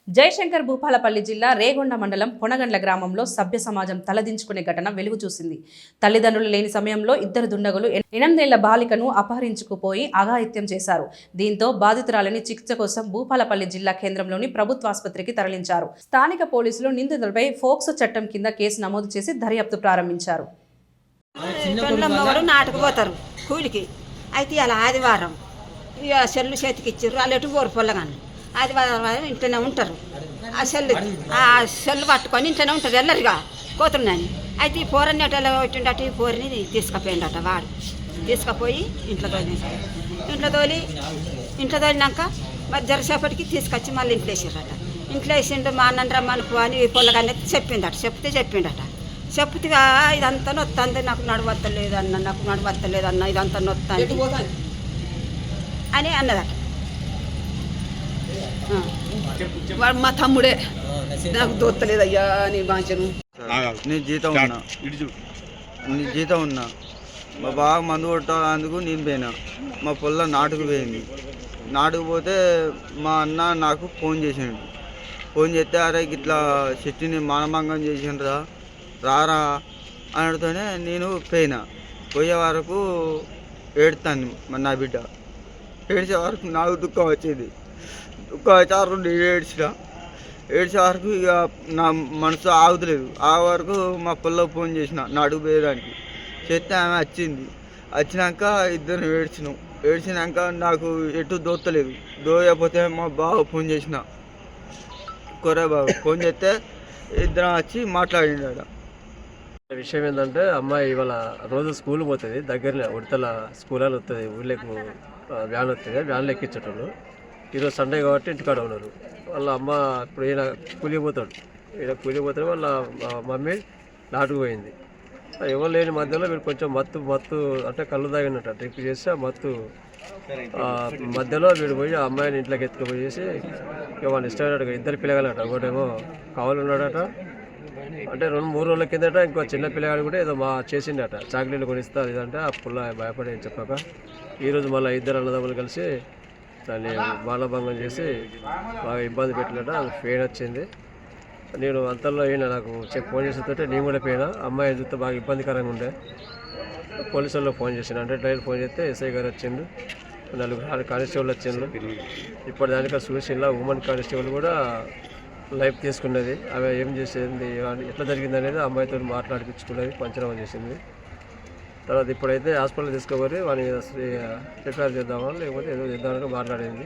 జయశంకర్ భూపాలపల్లి జిల్లా రేగొండ మండలం పొనగండ్ల గ్రామంలో సభ్య సమాజం తలదించుకునే ఘటన వెలుగు చూసింది. తల్లిదండ్రులు లేని సమయంలో ఇద్దరు దుండగులు 8 ఏళ్ల బాలికను అపహరించుకుపోయి అఘాయిత్యం చేశారు. దీంతో బాధితురాలిని చికిత్స కోసం భూపాలపల్లి జిల్లా కేంద్రంలోని ప్రభుత్వాసుపత్రికి తరలించారు. స్థానిక పోలీసులు నిందితులపై ఫోక్సో చట్టం కింద కేసు నమోదు చేసి దర్యాప్తు ప్రారంభించాచారు. నాటుకుపోతారు కూలికి అయితే అలా ఆదివారం ఇక సెల్లు చేతికి ఇచ్చారు. వాళ్ళు ఎటు పోరు పొల్లగాని ఆదివారం ఇంట్లోనే ఉంటారు. ఆ సెల్లు పట్టుకొని ఇంట్లోనే ఉంటారు ఎల్లరిగా కోతున్నాను. అయితే ఈ పోరని అటు పెట్టిండట, ఈ పోరిని తీసుకుపోయిండట. వాడు తీసుకుపోయి ఇంట్లో తోలినాక మరి జరసేపటికి తీసుకొచ్చి మళ్ళీ ఇంట్లో వేసారట. ఇంట్లో వేసిండు. మా అన్న రమ్మని అని పొల్లగానే చెప్పిండట. చెప్తే ఇదంతా నొత్తంది, నాకు నడవత్తలేదు అన్న, ఇదంతా నొత్తంది అని అన్నదట. వాడు మా తమ్ముడే, నాకు దొత్తలేదయ్యా అని బాంచను. నేను జీతం ఉన్నా మా బాగా మందు కొట్టేందుకు నేను పోయినా. మా పొల్ల నాటుకు పోయింది. నాటుకు పోతే మా అన్న నాకు ఫోన్ చేస్తే అరే ఇట్లా చెట్టుని మానభంగం చేసిండ్రా రారా అనడితోనే నేను పోయే వరకు ఏడుతాను. నా బిడ్డ ఏడ్చే వరకు నాకు దుఃఖం వచ్చేది. ఏడ్చే వరకు ఇక నా మనసు ఆగుతలేదు. ఆ వరకు మా పిల్లలకు ఫోన్ చేసిన నాటుకు పోయేదానికి. చేస్తే ఆమె వచ్చినాక ఇద్దరు ఏడ్చినాక నాకు ఎటు దోత్తలేదు. దోయకపోతే మా బావ ఫోన్ చేసిన, కొరే బాబు ఫోన్ చేస్తే ఇద్దరం వచ్చి మాట్లాడిండ. విషయం ఏంటంటే అమ్మాయి ఇవాళ రోజు స్కూల్ పోతుంది, దగ్గరనే ఉడతల స్కూల్ అని వస్తుంది, ఊళ్ళకి వ్యాన్ వస్తుంది, వ్యాన్లో ఎక్కించేటోళ్ళు. ఈరోజు సండే కాబట్టి ఇంటికాడ ఉన్నారు. వాళ్ళ అమ్మ ఇప్పుడు ఈయన కూలిపోతాడు, వాళ్ళ మమ్మీ నాటుకుపోయింది. ఎవరు లేని మధ్యలో వీడు కొంచెం మత్తు అంటే కళ్ళు తాగినట్ట డ్రింక్ చేసి ఆ మత్తు మధ్యలో వీడు పోయి ఆ అమ్మాయిని ఇంట్లోకి ఎత్తుకుపోయేసి ఇవాళ ఇష్టమైనట్టుగా ఇద్దరు పిల్లగాలట. ఒకటేమో కావాలి ఉన్నాడట, అంటే 2-3 రోజుల కిందట ఇంకో చిన్న పిల్లగాడు కూడా ఏదో చేసిండట, చాక్లెట్లు కొనిస్తారు ఇదంటే ఆ పుల్ల భయపడి అని చెప్పాక ఈరోజు మళ్ళీ ఇద్దరు అన్నదమ్ములు కలిసి దాన్ని మానభంగం చేసి బాగా ఇబ్బంది పెట్టినట్ట. అది పెయిన్ వచ్చింది. నేను అంతలో అయినా నాకు ఫోన్ చేసేటట్టు నేను కూడా పోయినా. అమ్మాయి చూస్తే బాగా ఇబ్బందికరంగా ఉండే. పోలీసు వాళ్ళకి ఫోన్ చేసాను, 100 ఫోన్ చేస్తే ఎస్ఐ గారు వచ్చిండు, 4 కానిస్టేబుల్ వచ్చిండు. ఇప్పటిదానికా చూసిలా ఉమెన్ కానిస్టేబుల్ కూడా లైఫ్ తీసుకున్నది. ఆమె ఏం చేసేది, ఎట్లా జరిగింది అనేది అమ్మాయితో మాట్లాడిపించుకున్నది, పంచనామా చేసింది. తర్వాత ఇప్పుడైతే హాస్పిటల్ తీసుకుపోయి వాడిని రిఫర్ చేద్దామా లేకపోతే ఏదో చేద్దామని మాట్లాడింది.